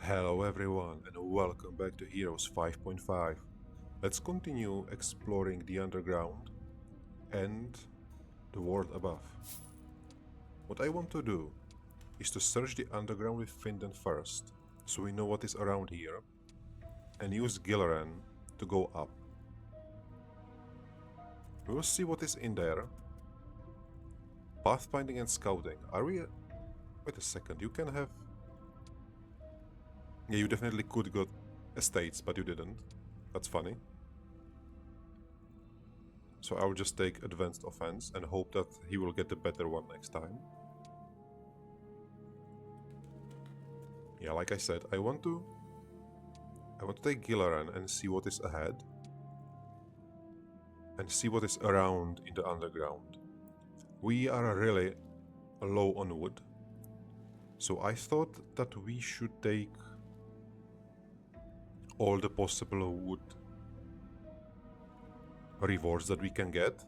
Hello everyone and welcome back to Heroes 5.5. Let's continue exploring the underground and the world above. What I want to do is to search the underground with Findan first, so we know what is around here, and use Gilleran to go up. We will see what is in there. Pathfinding and scouting. Are we... Wait a second, you can have... Yeah, you definitely could got estates, but you didn't. That's funny. So I will just take advanced offense and hope that he will get the better one next time. Yeah, like I said, I want to take Gilleran and see what is ahead. And see what is around in the underground. We are really low on wood. So I thought that we should take all the possible wood rewards that we can get,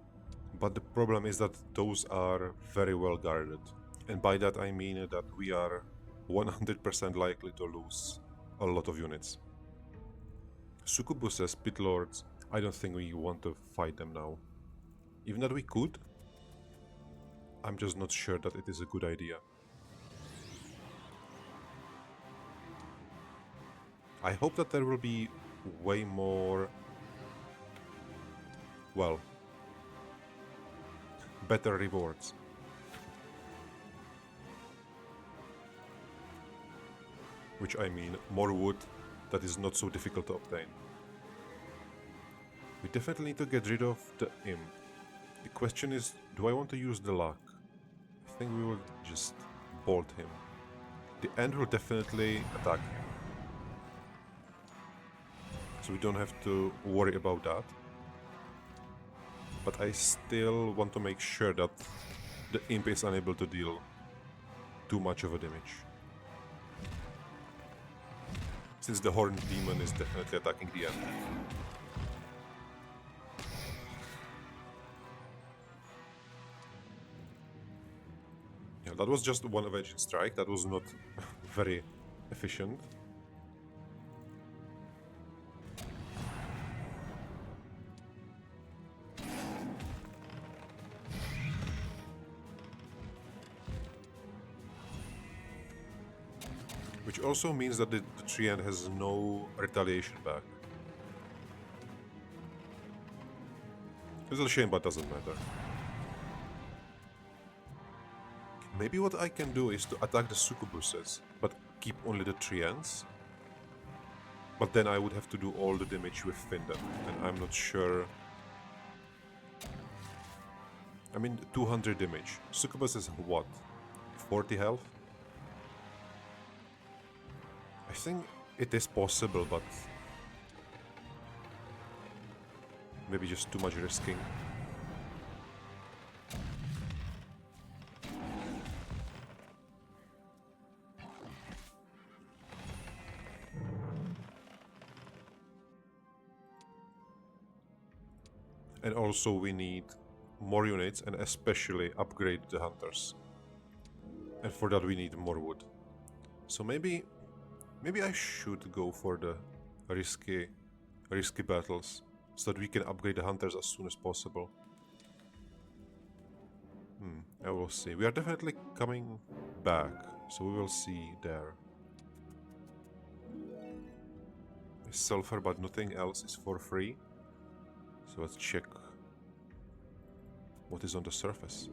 but the problem is that those are very well guarded, and by that I mean that we are 100% likely to lose a lot of units. Succubuses, Pit Lords, I don't think we want to fight them now. Even that we could, I'm just not sure that it is a good idea. I hope that there will be way more, well, better rewards. Which I mean more wood that is not so difficult to obtain. We definitely need to get rid of the imp. The question is, do I want to use the luck? I think we will just bolt him. The end will definitely attack him. So we don't have to worry about that. But I still want to make sure that the imp is unable to deal too much of a damage. Since the horned demon is definitely attacking the end. Yeah, that was just one avenging strike, that was not very efficient. Which also means that the Treant has no retaliation back. It's a shame, but doesn't matter. Maybe what I can do is to attack the Succubuses, but keep only the Treants. But then I would have to do all the damage with Findan, and I'm not sure... I mean, 200 damage. Succubus is what? 40 health? I think it is possible, but... maybe just too much risking. And also we need more units and especially upgrade the hunters. And for that we need more wood. So maybe I should go for the risky battles so that we can upgrade the hunters as soon as possible. I will see. We are definitely coming back, so we will see there. Sulfur, but nothing else is for free. So let's check what is on the surface.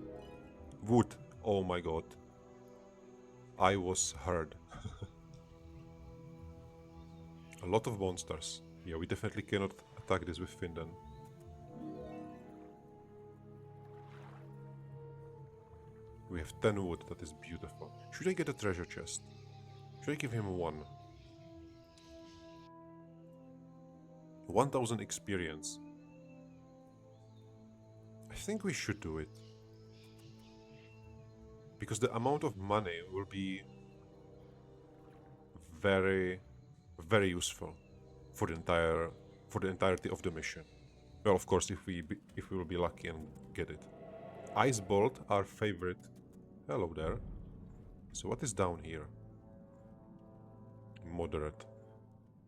Wood. Oh my god. I was heard. A lot of monsters. Yeah, we definitely cannot attack this with Findan. We have 10 wood, that is beautiful. Should I get a treasure chest? Should I give him one? 1000 experience. I think we should do it. Because the amount of money will be very useful for the entirety of the mission. Well, of course, if we will be lucky and get it. Ice Bolt, our favorite. Hello there. So what is down here? moderate.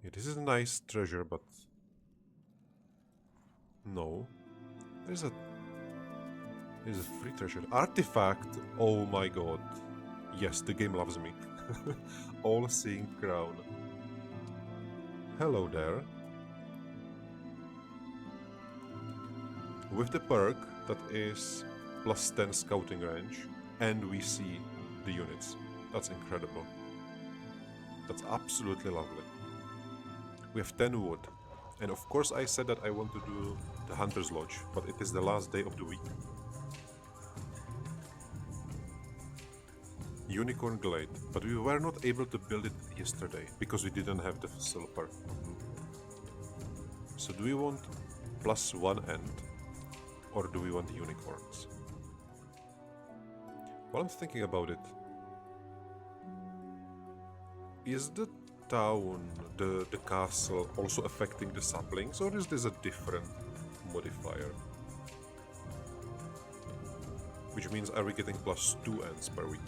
Yeah, this is a nice treasure, but no. There's a free treasure. Artifact! Oh my god. Yes, the game loves me. All-seeing crown. Hello there. With the perk that is plus 10 scouting range, and we see the units. That's incredible. That's absolutely lovely. We have 10 wood. And of course I said that I want to do the Hunter's Lodge, but it is the last day of the week. Unicorn Glade, but we were not able to build it yesterday because we didn't have the silver. So do we want +1 end, or do we want the unicorns? While I'm thinking about it, is the town, the castle, also affecting the saplings, or is this a different modifier? Which means, are we getting +2 ends per week?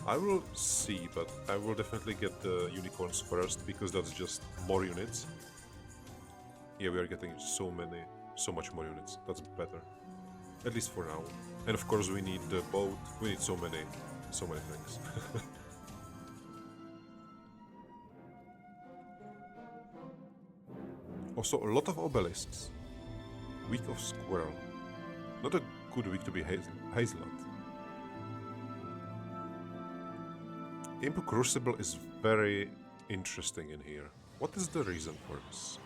I will see, but I will definitely get the unicorns first, because that's just more units. Yeah, we are getting so much more units. That's better. At least for now. And of course we need the boat, we need so many things. Also, a lot of obelisks. Week of Squirrel. Not a good week to be Hazeland. Imp Crucible is very interesting in here. What is the reason for this?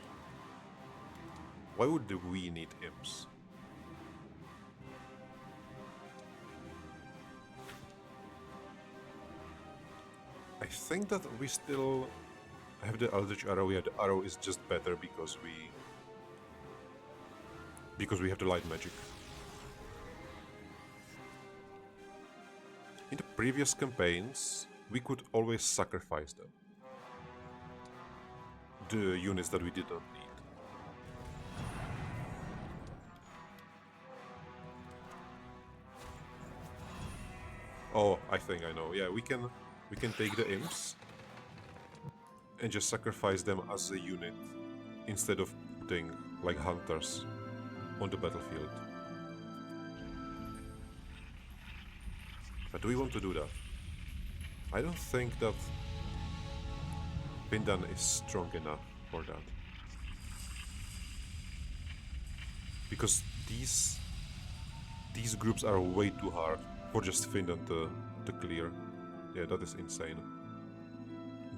Why would we need imps? I think that we still have the Eldritch Arrow. Yeah, the arrow is just better because we have the light magic. In the previous campaigns, we could always sacrifice them. The units that we did not need. Oh, I think I know. Yeah, we can take the imps and just sacrifice them as a unit instead of putting like hunters on the battlefield. But do we want to do that? I don't think that Pindan is strong enough for that. Because these groups are way too hard for just Finland to clear. Yeah, that is insane.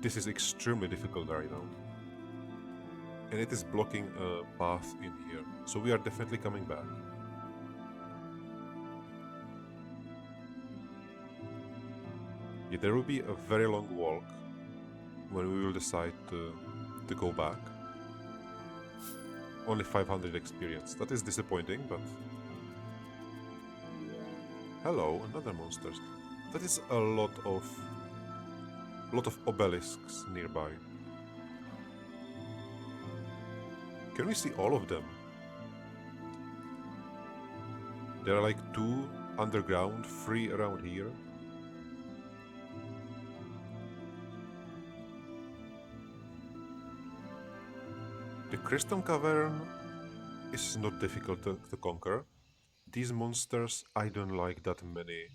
This is extremely difficult right now. And it is blocking a path in here. So we are definitely coming back. Yeah, there will be a very long walk when we will decide to go back. Only 500 experience. That is disappointing, but... Hello, another monster. That is a lot of obelisks nearby. Can we see all of them? There are like 2 underground, 3 around here. The Crystal Cavern is not difficult to conquer. These monsters, I don't like that many.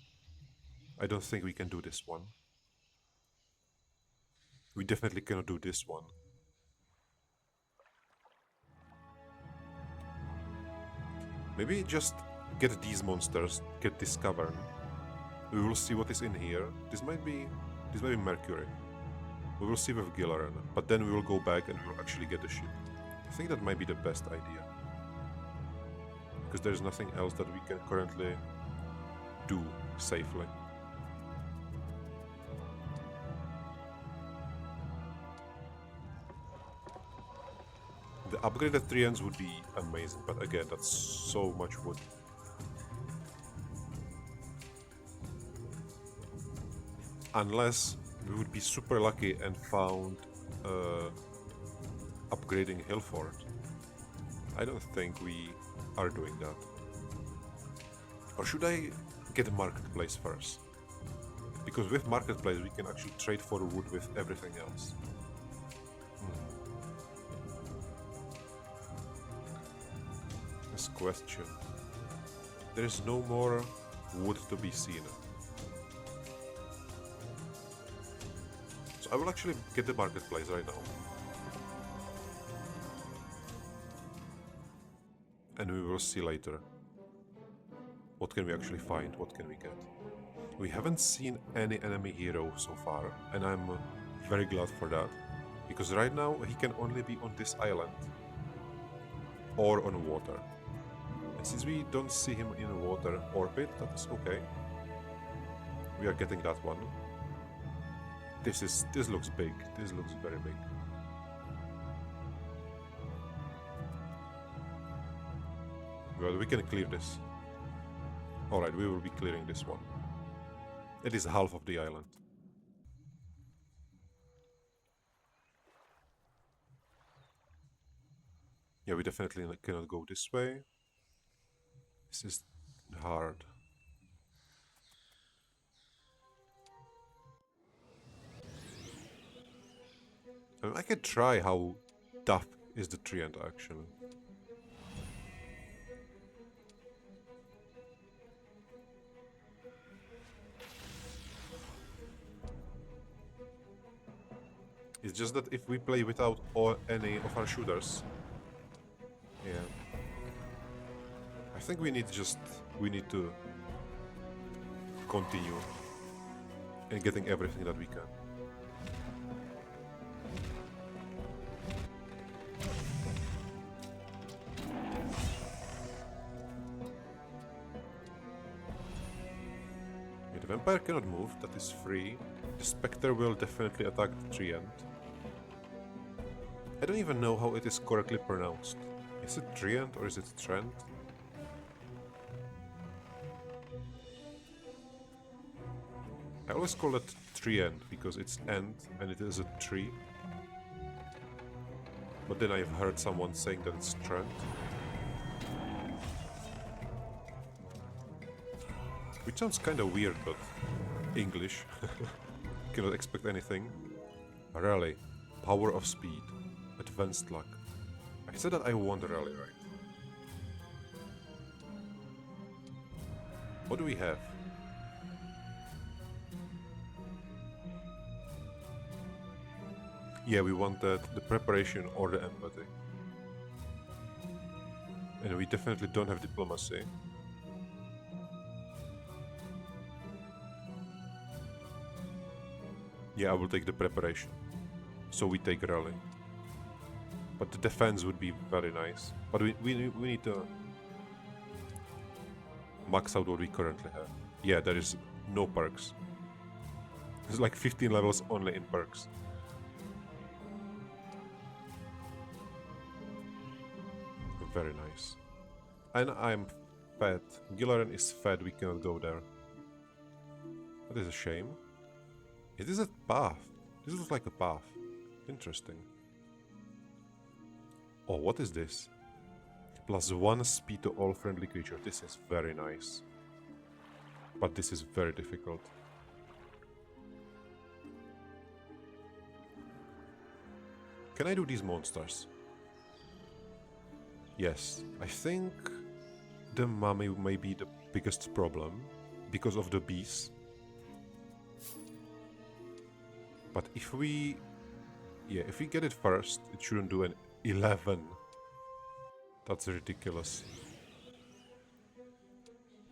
I don't think we can do this one. We definitely cannot do this one. Maybe just get these monsters, get this cavern. We will see what is in here. This might be Mercury. We will see with Gilleran, but then we will go back and we will actually get the ship. I think that might be the best idea. Because there's nothing else that we can currently do safely. The upgraded Treants would be amazing, but again, that's so much wood. Unless we would be super lucky and found upgrading Hillfort. I don't think we are doing that. Or should I get a marketplace first? Because with marketplace we can actually trade for wood with everything else. This question. There is no more wood to be seen. So I will actually get the marketplace right now. And we will see later. What can we actually find? What can we get? We haven't seen any enemy hero so far, and I'm very glad for that. Because right now he can only be on this island. Or on water. And since we don't see him in a water orbit, that is okay. We are getting that one. This looks big. This looks very big. Well, we can clear this. Alright, we will be clearing this one. It is half of the island. Yeah, we definitely cannot go this way. This is hard. I can try how tough is the Treant actually. It's just that if we play without any of our shooters, yeah, I think we need to continue and getting everything that we can. Yeah, the vampire cannot move, that is free. The Spectre will definitely attack the Treant. I don't even know how it is correctly pronounced. Is it Treant or is it Trent? I always call it Treant because it's end and it is a tree. But then I've heard someone saying that it's Trent. Which sounds kinda weird, but English. Cannot expect anything. Rally. Power of speed. Advanced luck. I said that I want a rally, right? What do we have? Yeah, we wanted the preparation or the empathy. And we definitely don't have diplomacy. Yeah, I will take the preparation. So we take rally. But the defense would be very nice. But we need to max out what we currently have. Yeah, there is no perks. There's like 15 levels only in perks. Very nice. And I'm fed. Gilaren is fed, we cannot go there. That is a shame. It is a path. This looks like a path. Interesting. Oh, what is this? +1 speed to all friendly creatures. This is very nice. But this is very difficult. Can I do these monsters? Yes, I think the mummy may be the biggest problem because of the bees. But if we get it first, it shouldn't do an 11. That's ridiculous.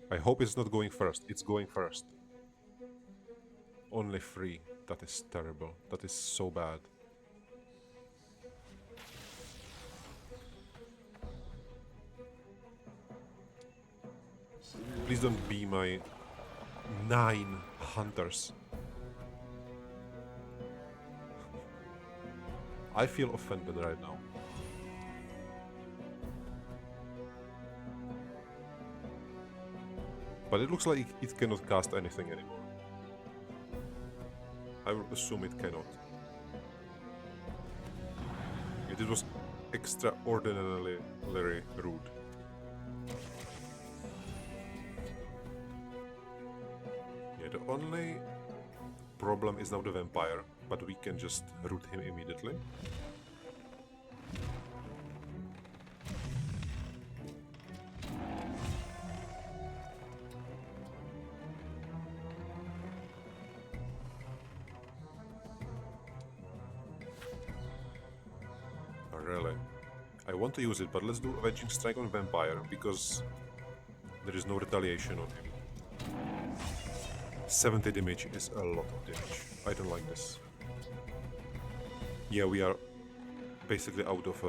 I hope it's not going first. It's going first. Only 3. That is terrible. That is so bad. Please don't be my 9 hunters. I feel offended right now. But it looks like it cannot cast anything anymore. I will assume it cannot. It was extraordinarily rude. Yeah, the only problem is now the vampire, but we can just root him immediately. Really? I want to use it, but let's do Avenging Strike on Vampire, because there is no retaliation on him. 70 damage is a lot of damage. I don't like this. Yeah, we are basically out of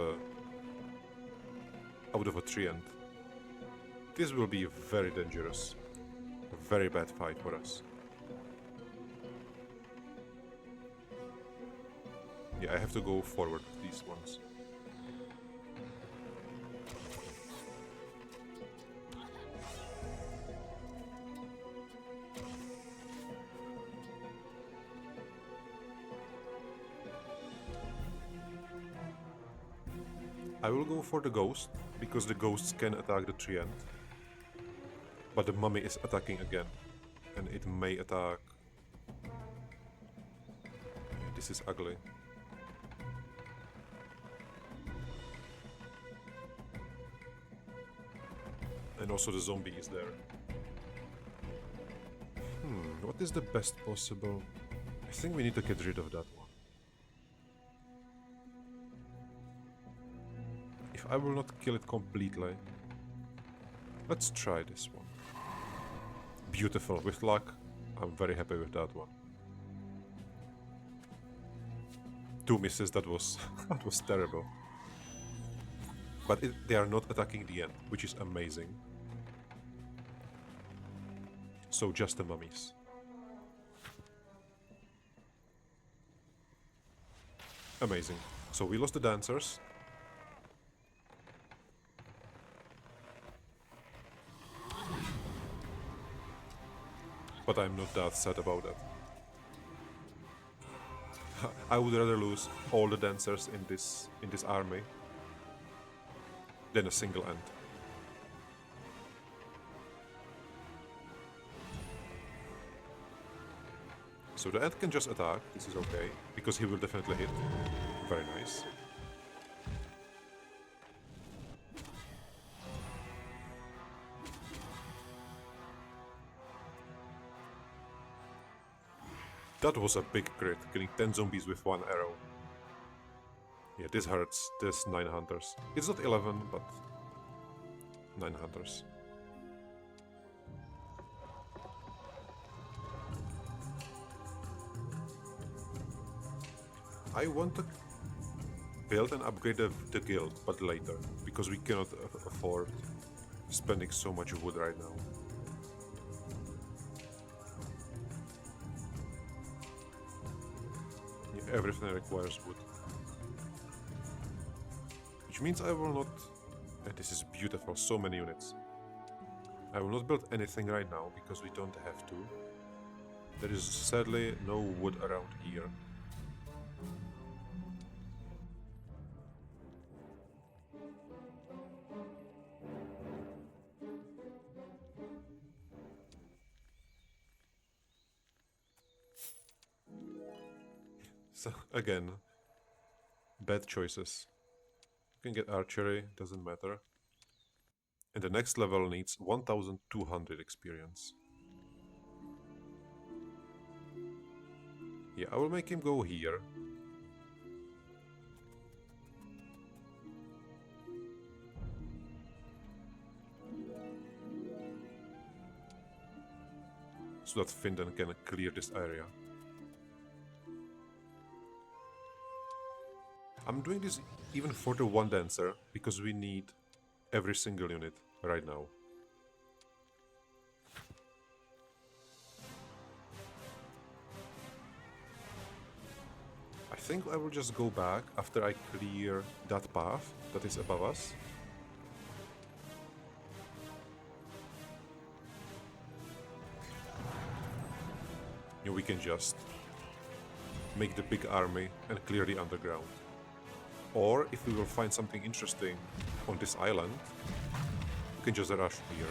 a Treant. This will be very dangerous. A very bad fight for us. Yeah, I have to go forward with these ones. I will go for the ghost, because the ghosts can attack the Treant. But the mummy is attacking again, and it may attack... This is ugly. And also the zombie is there. What is the best possible? I think we need to get rid of that one. If I will not kill it completely, let's try this one. Beautiful, with luck. I'm very happy with that one. 2 misses, that was that was terrible. But they are not attacking the end, which is amazing. So just the mummies. Amazing. So we lost the dancers. But I'm not that sad about that. I would rather lose all the dancers in this army than a single ant. So the ant can just attack, this is okay, because he will definitely hit. Very nice. That was a big crit, killing 10 zombies with 1 arrow. Yeah, this hurts. There's 9 hunters. It's not 11, but 9 hunters. I want to build and upgrade the guild, but later, because we cannot afford spending so much wood right now. Yeah, everything requires wood. Which means I will not... this is beautiful, so many units. I will not build anything right now, because we don't have to. There is sadly no wood around here. So, again, bad choices. You can get archery, doesn't matter. And the next level needs 1200 experience. Yeah, I will make him go here. So that Findan can clear this area. I'm doing this even for the one dancer, because we need every single unit right now. I think I will just go back after I clear that path that is above us. And we can just make the big army and clear the underground. Or, if we will find something interesting on this island, we can just rush here.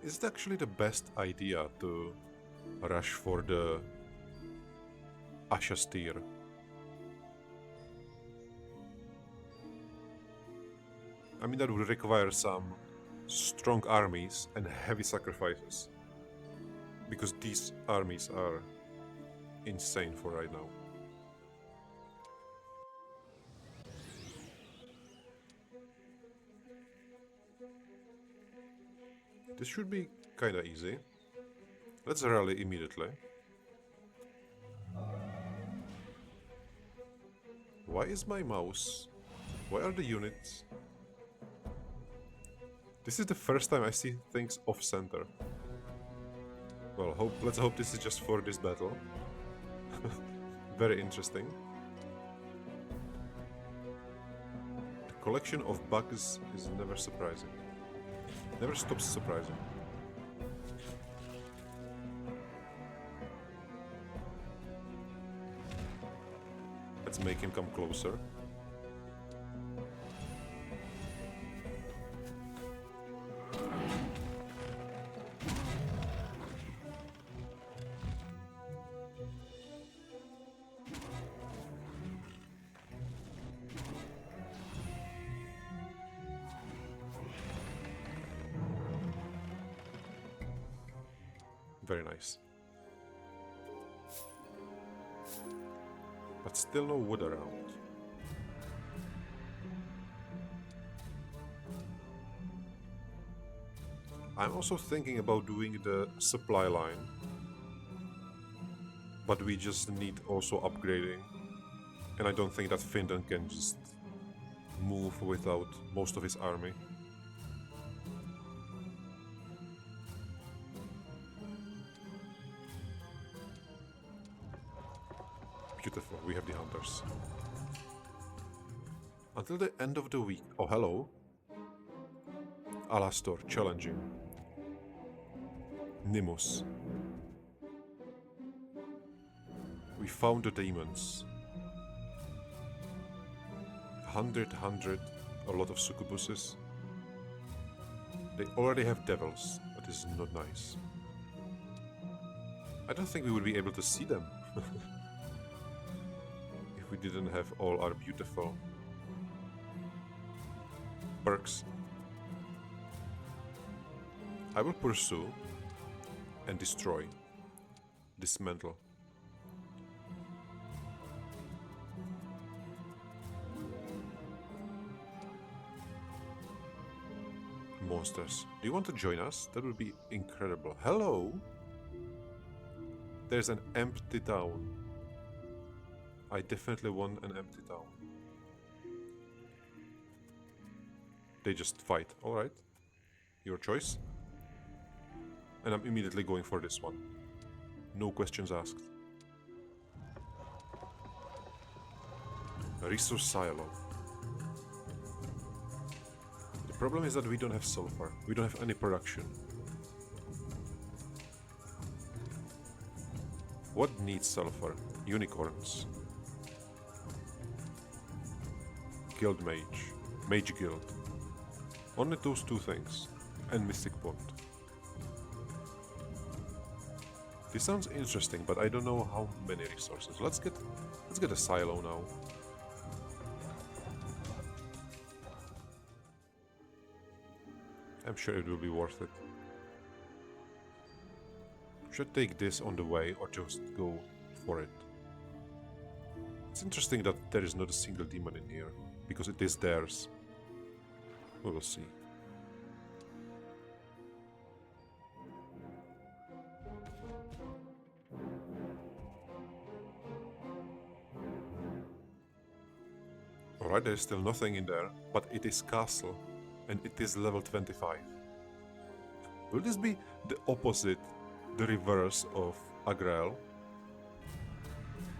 Is it actually the best idea to rush for the Ashastir? I mean, that would require some strong armies and heavy sacrifices. Because these armies are insane for right now. This should be kinda easy. Let's rally immediately. Why is my mouse? Why are the units? This is the first time I see things off-center. Well, let's hope this is just for this battle. Very interesting. The collection of bugs is never surprising. Never stops surprising. Let's make him come closer. Very nice. But still no wood around. I'm also thinking about doing the supply line. But we just need also upgrading. And I don't think that Finland can just move without most of his army. Beautiful, we have the hunters. Until the end of the week. Oh, hello. Alastor, challenging. Nimus. We found the demons. 100, a lot of succubuses. They already have devils, but this is not nice. I don't think we would be able to see them. If we didn't have all our beautiful perks. I will pursue and destroy. Dismantle. Monsters. Do you want to join us? That would be incredible. Hello! There's an empty town. I definitely want an empty town. They just fight. Alright. Your choice. And I'm immediately going for this one. No questions asked. A resource silo. The problem is that we don't have sulfur. We don't have any production. What needs sulfur? Unicorns. Guild Mage. Mage Guild. Only those two things. And Mystic Pond. This sounds interesting, but I don't know how many resources. Let's get a silo now. I'm sure it will be worth it. Should take this on the way or just go for it. It's interesting that there is not a single demon in here, because it is theirs. We will see. Alright, there is still nothing in there, but it is castle, and it is level 25. Will this be the opposite, the reverse of Agrael?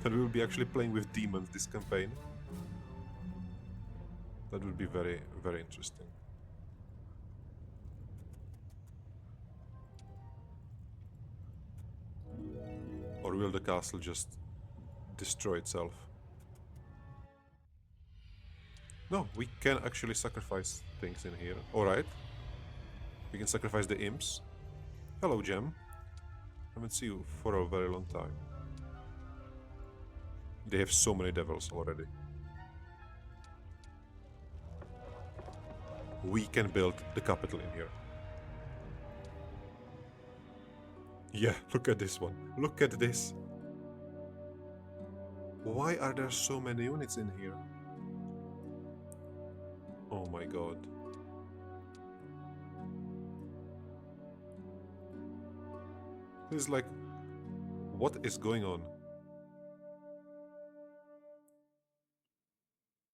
That we will be actually playing with demons this campaign? That would be very, very interesting. Or will the castle just destroy itself? No, we can actually sacrifice things in here. Alright. We can sacrifice the imps. Hello, Gem. Haven't seen you for a very long time. They have so many devils already. We can build the capital in here. Yeah, look at this one. Look at this. Why are there so many units in here? Oh my god. This is like... What is going on?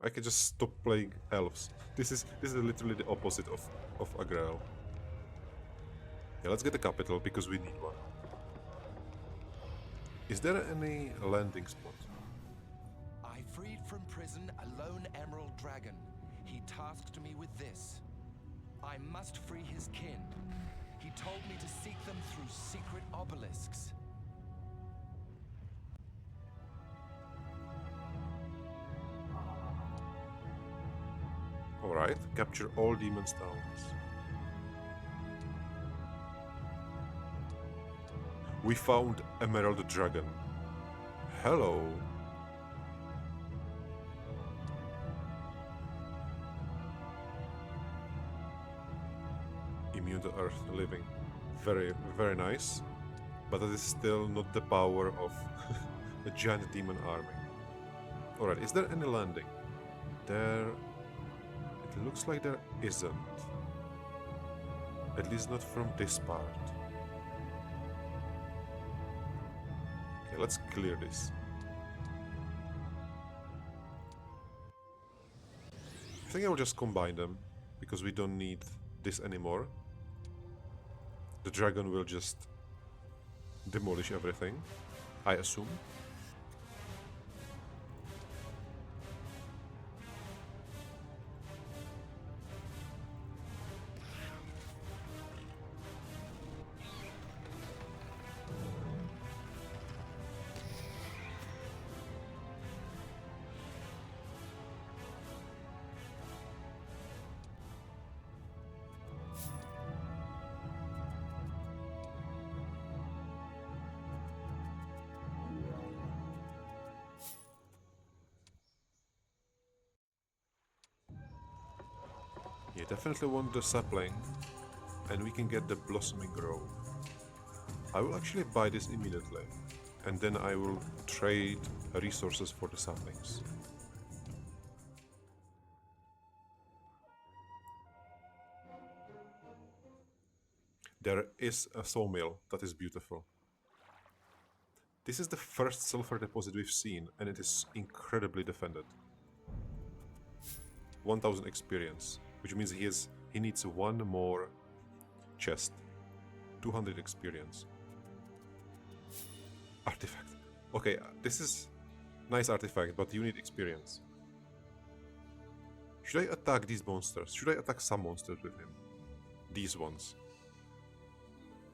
I can just stop playing elves. This is literally the opposite of Agrael. Yeah, let's get the capital because we need one. Is there any landing spot? I freed from prison a lone emerald dragon. He tasked me with this. I must free his kin. He told me to seek them through secret obelisks. Alright, capture all demons towns. We found Emerald Dragon. Hello. Immune to Earth living. Very, very nice. But that is still not the power of a giant demon army. Alright, is there any landing? There... It looks like there isn't. At least not from this part. Okay, let's clear this. I think I will just combine them, because we don't need this anymore. The dragon will just demolish everything, I assume. Yeah, definitely want the sapling, and we can get the blossoming grove. I will actually buy this immediately, and then I will trade resources for the saplings. There is a sawmill that is beautiful. This is the first sulfur deposit we've seen, and it is incredibly defended. 1000 experience, which means he needs one more chest. 200 experience. Artifact. Okay, this is nice artifact, but you need experience. Should I attack these monsters? Should I attack some monsters with him? These ones.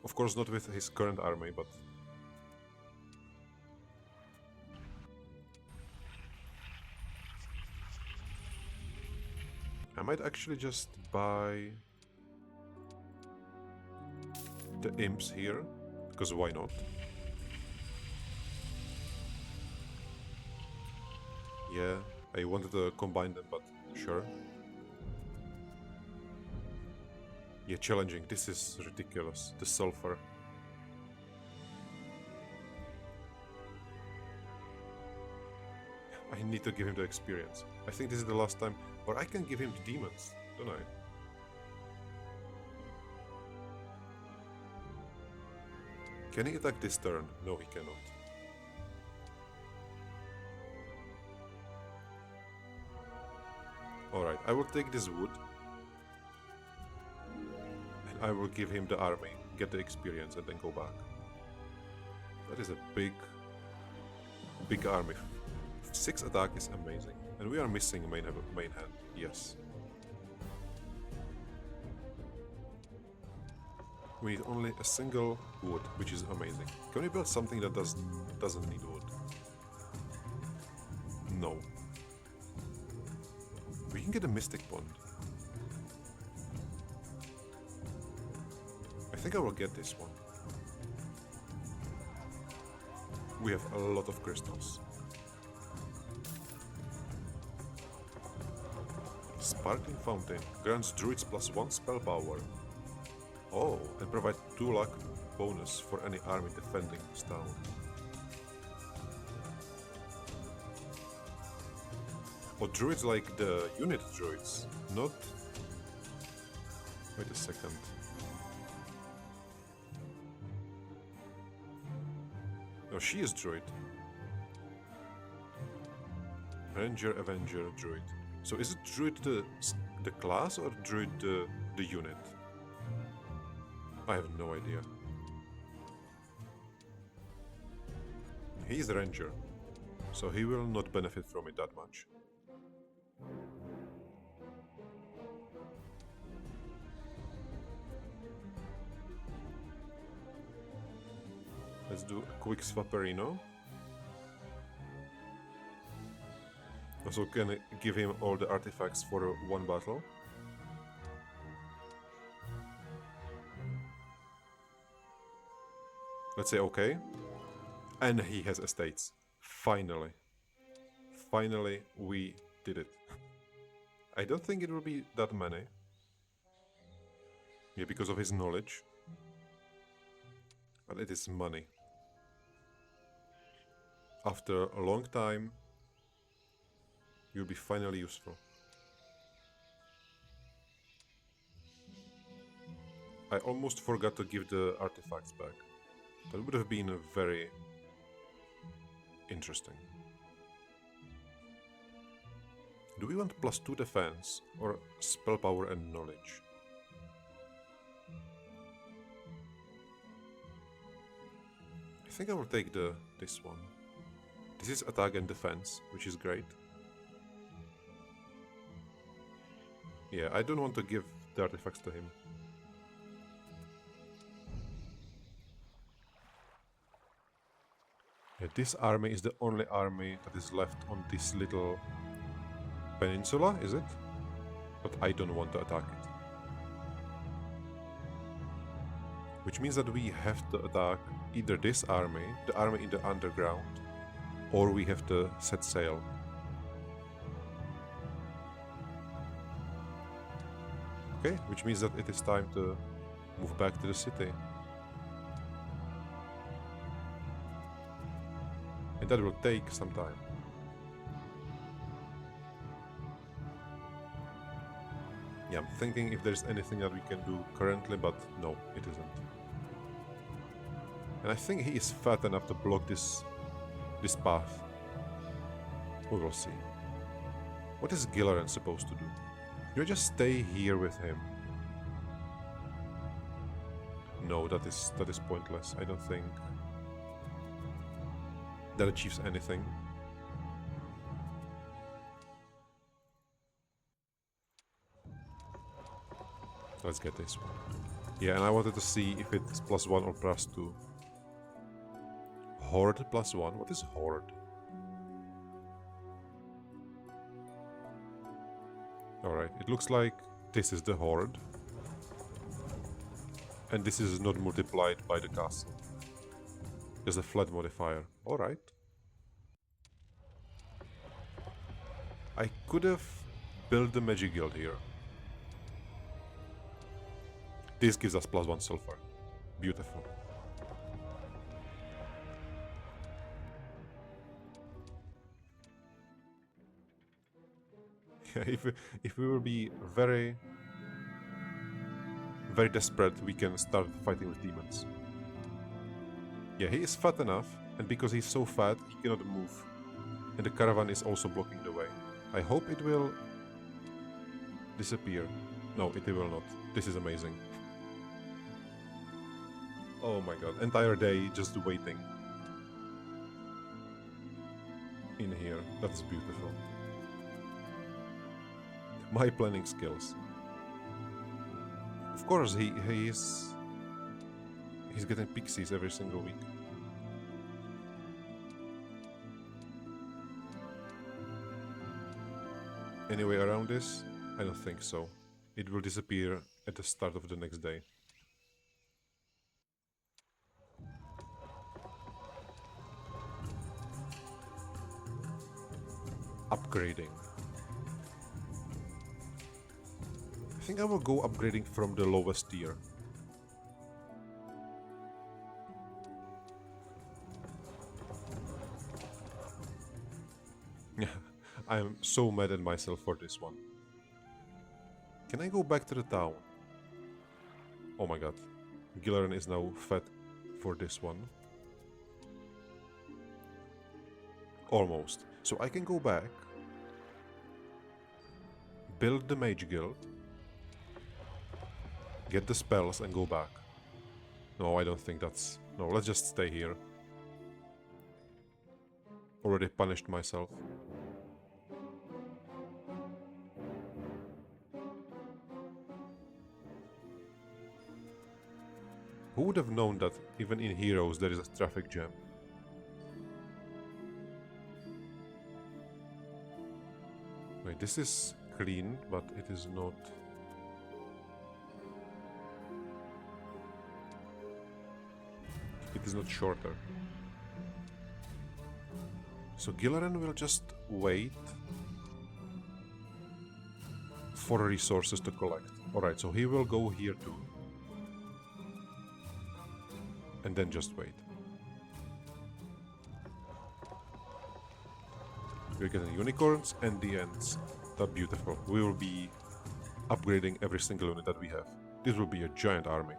Of course not with his current army, but... I might actually just buy the imps here, because why not? Yeah, I wanted to combine them, but sure. Yeah, challenging. This is ridiculous. The sulfur. I need to give him the experience. I think this is the last time. Or I can give him the demons, don't I? Can he attack this turn? No, he cannot. Alright, I will take this wood. And I will give him the army, get the experience, and then go back. That is a big army. 6 attack is amazing. And we are missing main hand, yes. We need only a single wood, which is amazing. Can we build something that doesn't need wood? No. We can get a Mystic Pond. I think I will get this one. We have a lot of crystals. Sparkling Fountain grants druids +1 spell power. Oh, and provide 2 luck bonus for any army defending this town. Oh, druids like the unit druids, not... Wait a second. No, she is druid. Ranger, Avenger, druid. So is it druid the class or druid the unit? I have no idea. He's a ranger, so he will not benefit from it that much. Let's do a quick swapperino. Also can give him all the artifacts for one battle. Let's say okay. And he has estates. Finally. Finally we did it. I don't think it will be that many. Yeah, because of his knowledge. But it is money. After a long time, you'll be finally useful. I almost forgot to give the artifacts back. That would have been very interesting. Do we want +2 defense or spell power and knowledge? I think I will take this one. This is attack and defense, which is great. Yeah, I don't want to give the artifacts to him. Yeah, this army is the only army that is left on this little peninsula, is it? But I don't want to attack it. Which means that we have to attack either this army, the army in the underground, or we have to set sail. Okay, which means that it is time to move back to the city. And that will take some time. Yeah, I'm thinking if there's anything that we can do currently, but no, it isn't. And I think he is fat enough to block this path. We will see. What is Gilleran supposed to do? You just stay here with him. No, that is pointless. I don't think that achieves anything. Let's get this one. Yeah, and I wanted to see if it's +1 or +2. Horde +1? What is Horde? Alright, it looks like this is the Horde. And this is not multiplied by the castle. There's a flood modifier. Alright. I could have built the magic guild here. This gives us +1 sulfur. Beautiful. If we will be very desperate, we can start fighting with demons. Yeah, he is fat enough, and because he's so fat, he cannot move. And the caravan is also blocking the way. I hope it will disappear. No, it will not. This is amazing. Oh my god, entire day just waiting. In here, that's beautiful. My planning skills. Of course, he's getting pixies every single week. Any way around this? I don't think so. It will disappear at the start of the next day. upgrading. I think I will go upgrading from the lowest tier. I am so mad at myself for this one. Can I go back to the town? Oh my god. Gilleran is now fed for this one. Almost. So I can go back, build the Mage Guild, get the spells and go back. No, I don't think that's... No, let's just stay here. Already punished myself. Who would have known that even in Heroes there is a traffic jam? Wait, this is clean, but it is not... It is not shorter. So Gilleran will just wait for resources to collect. Alright, so he will go here too. And then just wait. We're getting unicorns and the ends. That's beautiful. We will be upgrading every single unit that we have. This will be a giant army.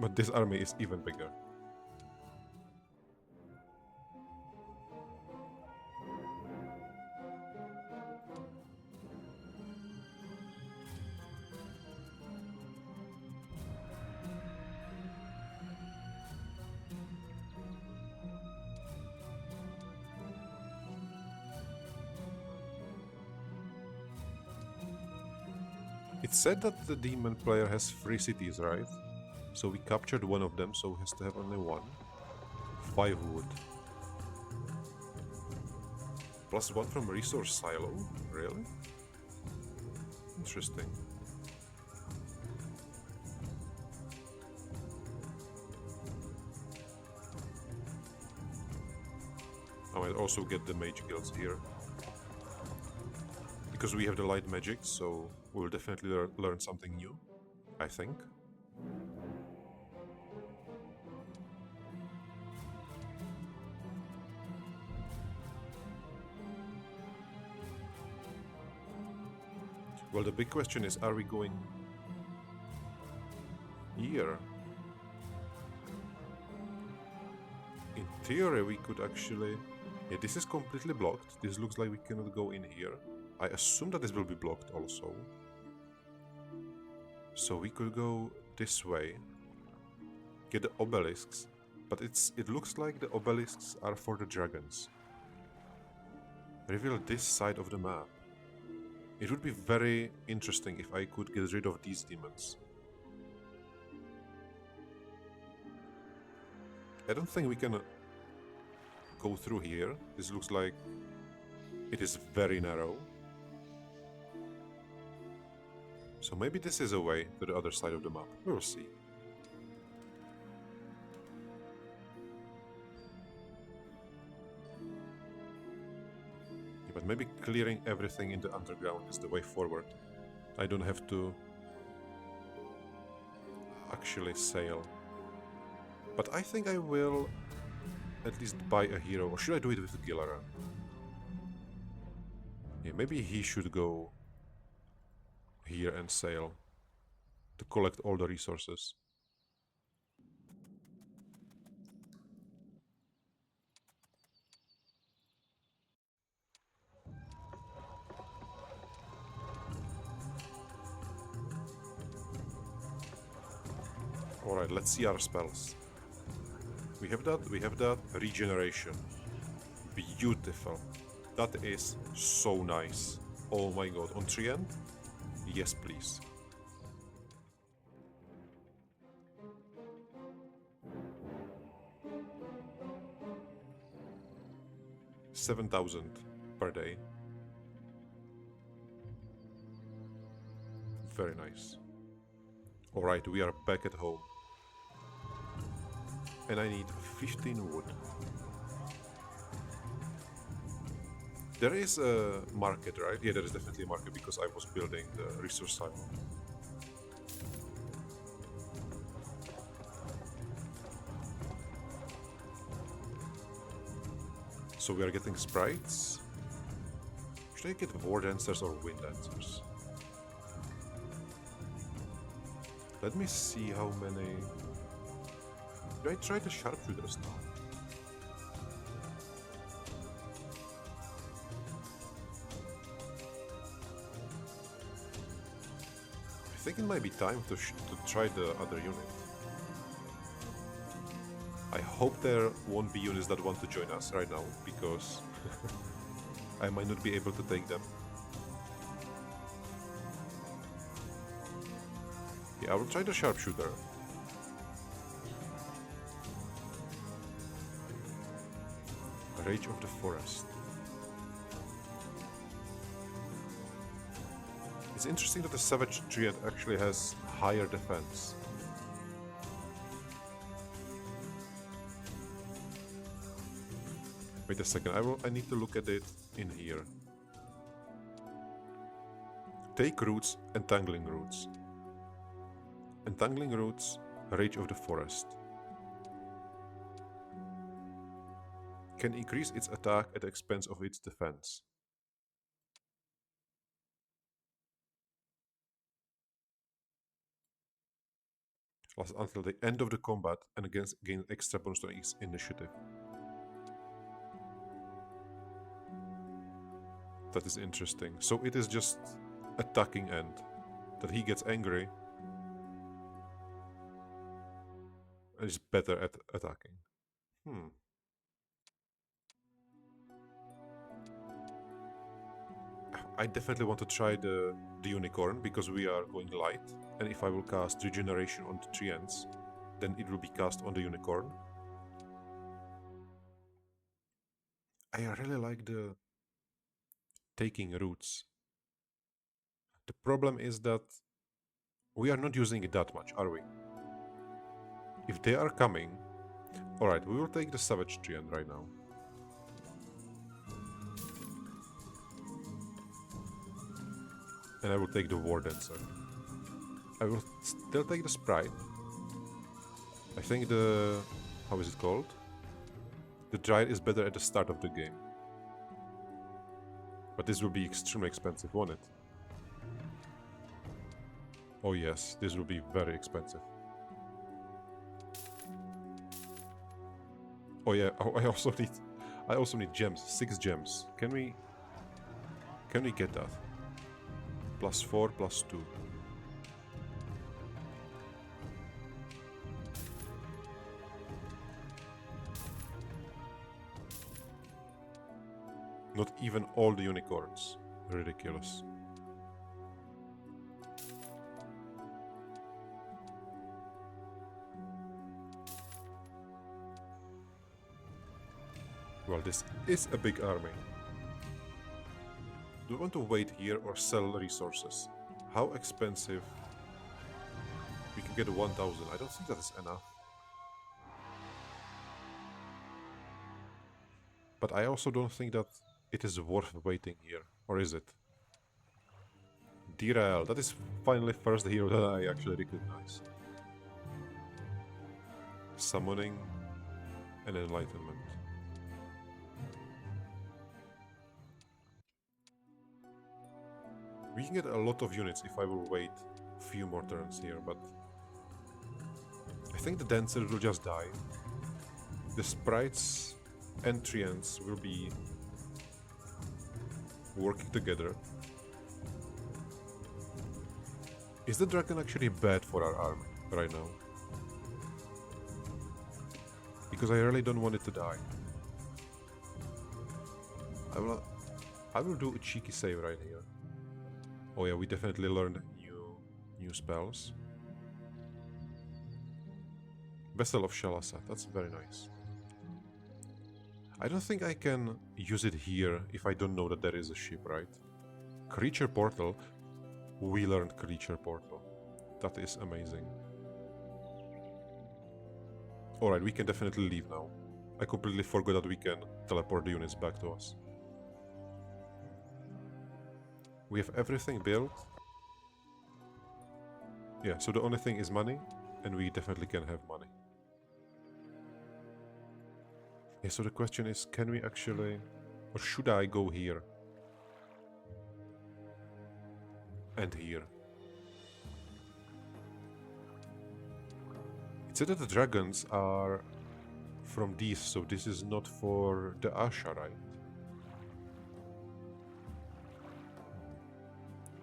But this army is even bigger. It said that the demon player has 3 cities, right? So we captured one of them, so he has to have only one. 5 wood. Plus 1 from resource silo? Really? Interesting. I might also get the mage guilds here. Because we have the light magic, so we'll definitely learn something new, I think. Well, the big question is, are we going here? In theory, we could actually... Yeah, this is completely blocked. This looks like we cannot go in here. I assume that this will be blocked also. So we could go this way, get the obelisks, but it looks like the obelisks are for the dragons. Reveal this side of the map. It would be very interesting if I could get rid of these demons. I don't think we can go through here. This looks like it is very narrow. So maybe this is a way to the other side of the map. We'll see. Yeah, but maybe clearing everything in the underground is the way forward. I don't have to actually sail. But I think I will at least buy a hero. Or should I do it with Gilleran? Yeah, maybe he should go here and sail to collect all the resources. Alright, let's see our spells. We have that. Regeneration. Beautiful. That is so nice. Oh my god. On Treant? Yes, please. $7,000 per day. Very nice. Alright, we are back at home. And I need 15 wood. There is a market, right? Yeah, there is definitely a market because I was building the resource silo. So we are getting sprites. Should I get war dancers or wind dancers? Let me see how many. Do I try the sharpshooters now? I think it might be time to try the other unit. I hope there won't be units that want to join us right now, because I might not be able to take them. Yeah, I will try the sharpshooter. Rage of the Forest. It's interesting that the Savage Treant actually has higher defense. Wait a second, I need to look at it in here. Take roots, entangling roots. Entangling roots, Rage of the Forest. Can increase its attack at the expense of its defense. Lasts until the end of the combat and gain extra bonus to its initiative. That is interesting. So it is just attacking end. That he gets angry and is better at attacking. I definitely want to try the unicorn because we are going light, and if I will cast regeneration on the treants, then it will be cast on the unicorn. I really like the taking roots. The problem is that we are not using it that much, are we? If they are coming... Alright, we will take the Savage Treant right now. And I will take the War Dancer. I will still take the Sprite. I think the... how is it called? The Dryad is better at the start of the game. But this will be extremely expensive, won't it? Oh yes, this will be very expensive. Oh yeah, oh, I also need gems, 6 gems. Can we get that? +4, +2. Not even all the unicorns. Ridiculous. Well, this is a big army. Do we want to wait here or sell resources? How expensive? We can get 1,000. I don't think that is enough. But I also don't think that it is worth waiting here. Or is it? Derail. That is finally first hero that I actually recognize. Summoning and Enlightenment. We can get a lot of units if I will wait a few more turns here, but I think the Dancer will just die. The Sprites and Treants will be working together. Is the Dragon actually bad for our army right now? Because I really don't want it to die. I will do a cheeky save right here. Oh yeah, we definitely learned new spells. Vessel of Shalasa, that's very nice. I don't think I can use it here if I don't know that there is a ship, right? Creature Portal. We learned Creature Portal. That is amazing. Alright, we can definitely leave now. I completely forgot that we can teleport the units back to us. We have everything built. Yeah, so the only thing is money, and we definitely can have money. Yeah, so the question is, can we actually... Or should I go here? And here? It said that the dragons are from these, so this is not for the Asha, right?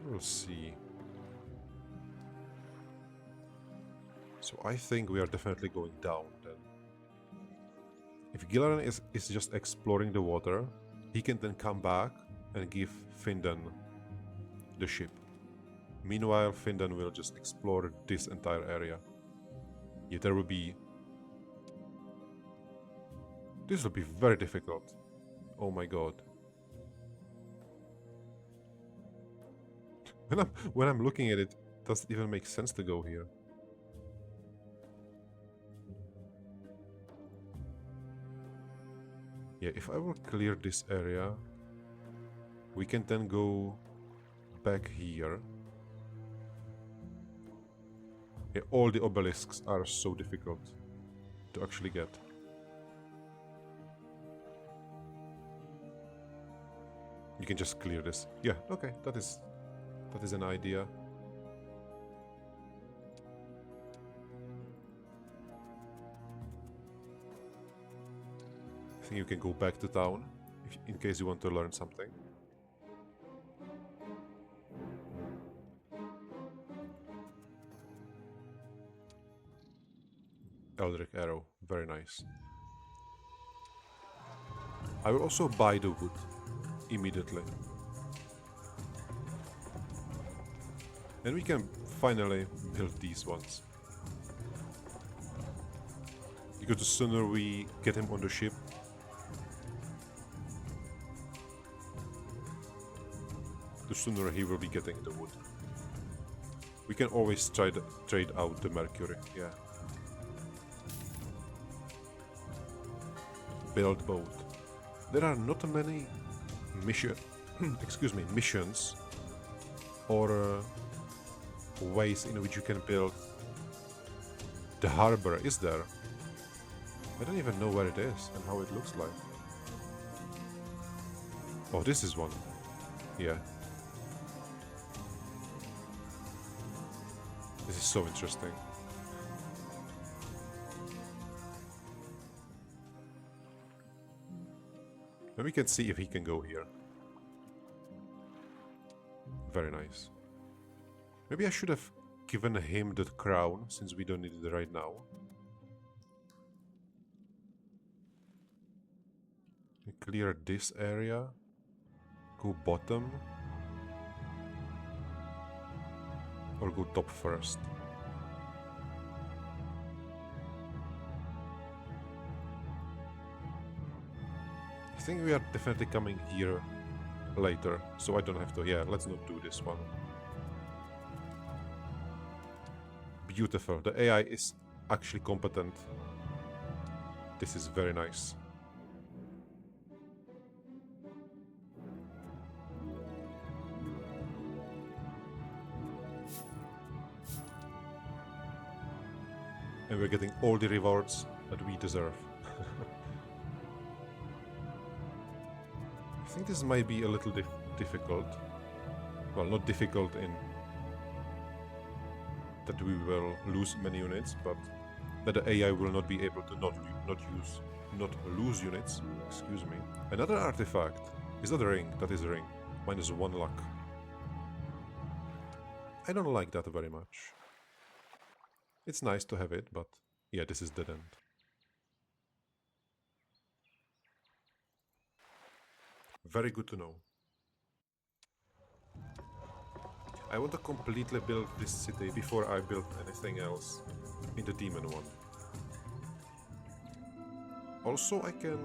We'll see. So I think we are definitely going down then. If Gillian is just exploring the water, he can then come back and give Findan the ship. Meanwhile, Findan will just explore this entire area. Yeah, there will be... This will be very difficult. Oh my god. When I'm looking at it, does it even make sense to go here? Yeah, if I will clear this area, we can then go back here. Yeah, all the obelisks are so difficult to actually get. You can just clear this. Yeah, okay, that is an idea. I think you can go back to town in case you want to learn something. Eldritch Arrow, very nice. I will also buy the wood immediately. And we can finally build these ones. Because the sooner we get him on the ship, the sooner he will be getting the wood. We can always trade out the mercury, yeah. Build boat. There are not many missions or ways in which you can build the harbor, is there? I don't even know where it is and how it looks like. Oh, this is one. Yeah. This is so interesting. And we can see if he can go here. Very nice. Maybe I should have given him the crown, since we don't need it right now. Clear this area. Go bottom. Or go top first. I think we are definitely coming here later, so I don't have to. Yeah, let's not do this one. Beautiful. The AI is actually competent. This is very nice. And we're getting all the rewards that we deserve. I think this might be a little difficult. Well, not difficult in that we will lose many units, but that the AI will not be able to not lose units. Excuse me. Another artifact. Is that a ring? That is a ring. -1 luck. I don't like that very much. It's nice to have it, but yeah, this is dead end. Very good to know. I want to completely build this city before I build anything else in the demon one. Also, I can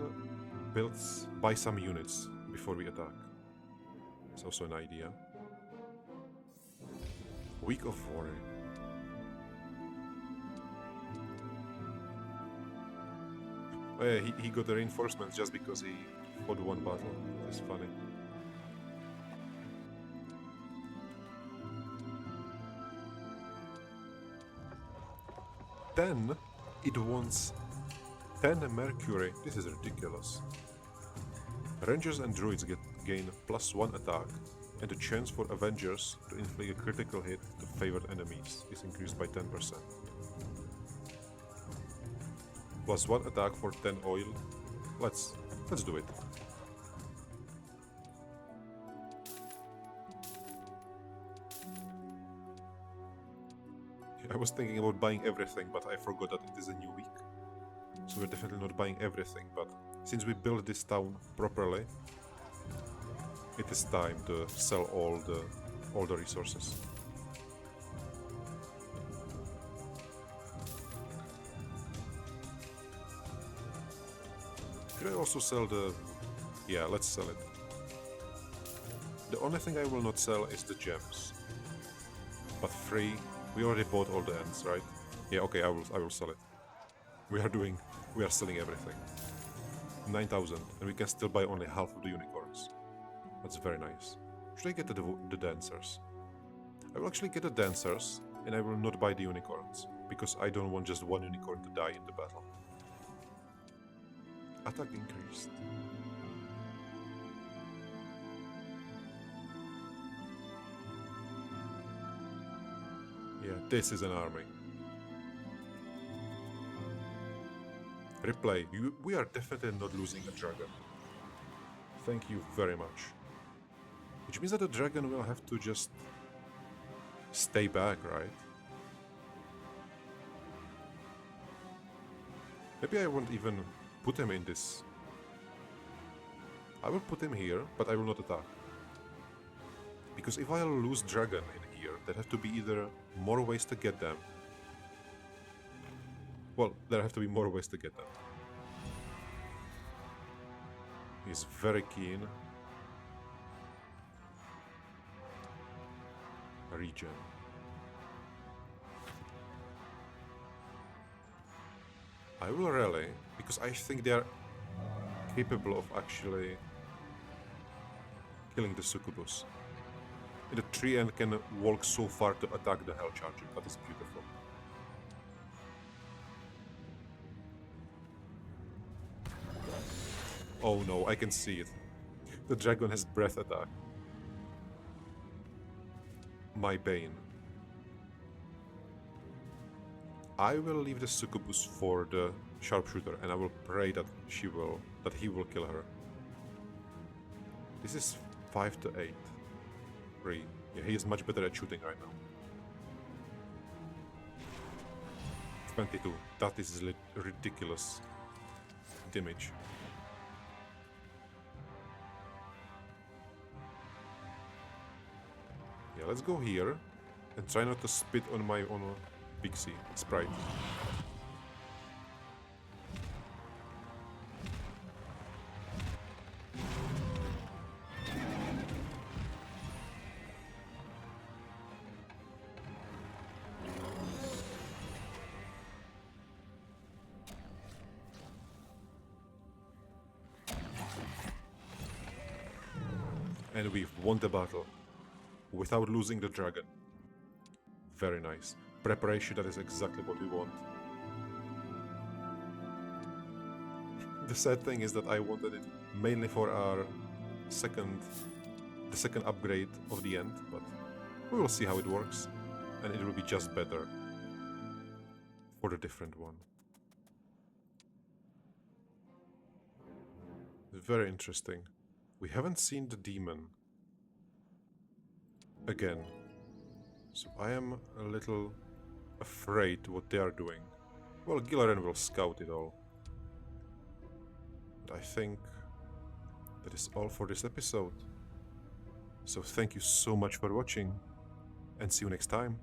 buy some units before we attack. It's also an idea. Week of War. Oh yeah, he got the reinforcements just because he fought one battle. That's funny. then it wants 10 mercury. This is ridiculous. Rangers and druids gain +1 attack, and the chance for Avengers to inflict a critical hit to favored enemies is increased by 10%. +1 attack for 10 oil. Let's do it. I was thinking about buying everything, but I forgot that it is a new week. So we're definitely not buying everything, but since we built this town properly, it is time to sell all the resources. Could I also sell the... Yeah, let's sell it. The only thing I will not sell is the gems. But free, we already bought all the ends, right? Yeah, okay, I will sell it. We are selling everything. 9,000, and we can still buy only half of the unicorns. That's very nice. Should I get the dancers? I will actually get the dancers, and I will not buy the unicorns, because I don't want just one unicorn to die in the battle. Attack increased. Yeah, this is an army. Replay. We are definitely not losing a dragon. Thank you very much. Which means that the dragon will have to just stay back, right? Maybe I won't even put him in this. I will put him here, but I will not attack. Because if I lose dragon in here, there have to be either more ways to get them. Well, there have to be more ways to get them. He's very keen. Regen. I will rally, because I think they are capable of actually killing the succubus. And the Treant can walk so far to attack the Hell Charger. That is beautiful. Oh no, I can see it. The dragon has breath attack. My bane. I will leave the succubus for the sharpshooter, and I will pray that he will kill her. This is 5 to 8. 3. Yeah, he is much better at shooting right now. 22. That is ridiculous damage. Yeah, let's go here and try not to spit on my own pixie sprite. And we've won the battle without losing the dragon. Very nice. Preparation, that is exactly what we want. The sad thing is that I wanted it mainly for our the second upgrade of the end, but we will see how it works, and it will be just better for the different one. Very interesting. We haven't seen the demon again, so I am a little afraid what they are doing. Well, Gilaren will scout it all. But I think that is all for this episode. So thank you so much for watching, and see you next time.